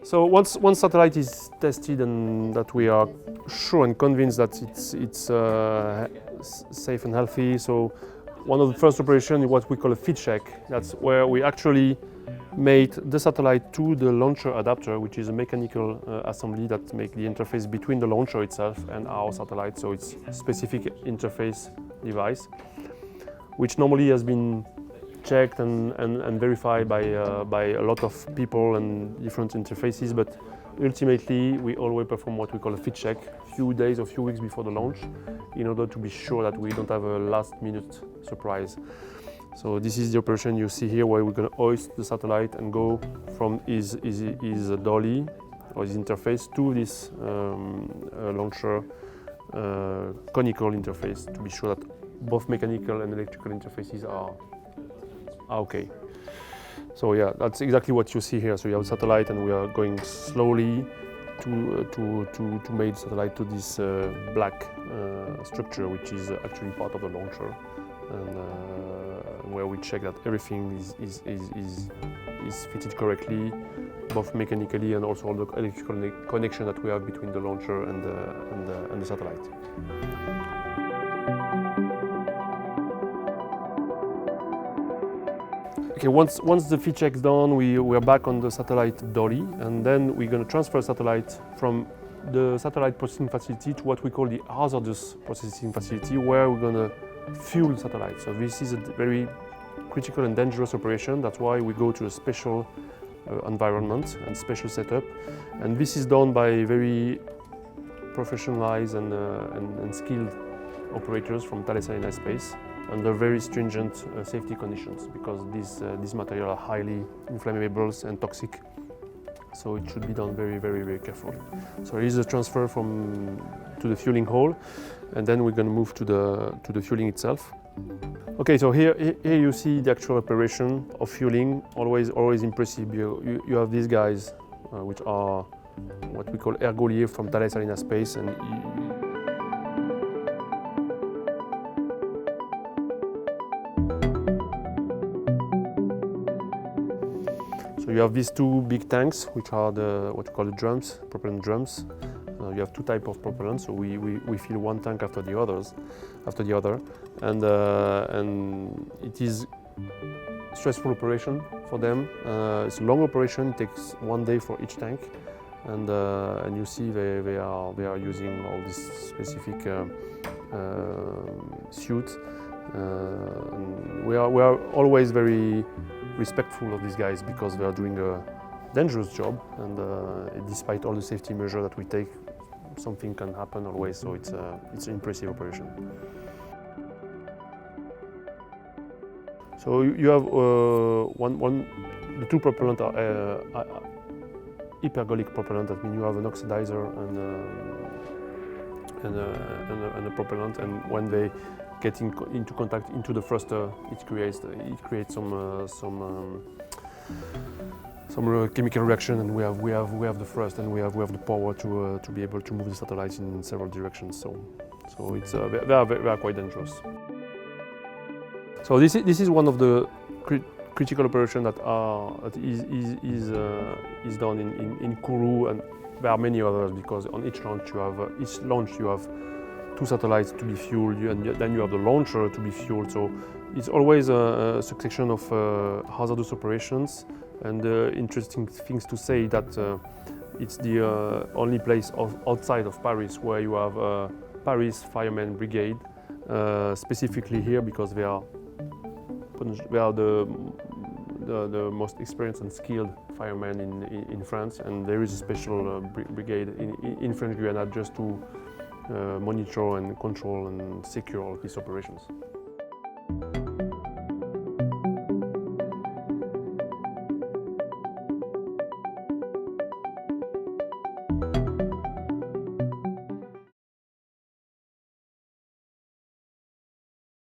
So once satellite is tested and that we are sure and convinced that it's safe and healthy, so one of the first operations is what we call a feed check. That's where we actually made the satellite to the launcher adapter, which is a mechanical assembly that makes the interface between the launcher itself and our satellite. So it's a specific interface device, which normally has been checked and verified by a lot of people and different interfaces, but ultimately we always perform what we call a feed check a few days or few weeks before the launch in order to be sure that we don't have a last minute surprise. So this is the operation you see here, where we're going to hoist the satellite and go from his dolly or his interface to this launcher conical interface to be sure that both mechanical and electrical interfaces are okay. So yeah, that's exactly what you see here. So you have a satellite and we are going slowly to make the satellite to this black structure, which is actually part of the launcher, and where we check that everything is fitted correctly, both mechanically and also all the electrical connection that we have between the launcher and the satellite. Okay, once the feed check is done, we are back on the satellite dolly, and then we're going to transfer satellite from the satellite processing facility to what we call the hazardous processing facility, where we're going to fuel the satellite. So this is a very critical and dangerous operation. That's why we go to a special environment and special setup, and this is done by very professionalized and skilled operators from Thales Alenia Space under very stringent safety conditions, because these materials are highly inflammable and toxic. So it should be done very carefully. So there is a transfer to the fueling hole, and then we're going to move to the fueling itself. Okay, so here you see the actual operation of fueling. Always impressive. You have these guys, which are what we call ergoliers from Thales Alenia Space, and so you have these two big tanks, which are what we call the drums, propellant drums. You have two types of propellant, so we fill one tank after the other, and it is a stressful operation for them. It's a long operation. It takes 1 day for each tank, and you see they are using all this specific suit. We are always very respectful of these guys, because they are doing a dangerous job, and despite all the safety measures that we take, something can happen always. So it's an impressive operation. So you have the two propellant are hypergolic propellant. That means you have an oxidizer and a propellant, and when they get into contact into the thruster, it creates some chemical reaction, and we have the thrust, and we have the power to be able to move the satellites in several directions. So it's they are quite dangerous. So this is one of the critical operations that is done in Kourou, and there are many others, because on each launch you have two satellites to be fueled, and then you have the launcher to be fueled. So it's always a succession of hazardous operations. And interesting things to say that it's the only place outside of Paris where you have a Paris Firemen Brigade, specifically here because they are the most experienced and skilled firemen in France, and there is a special brigade in French Guiana just to monitor and control and secure all these operations.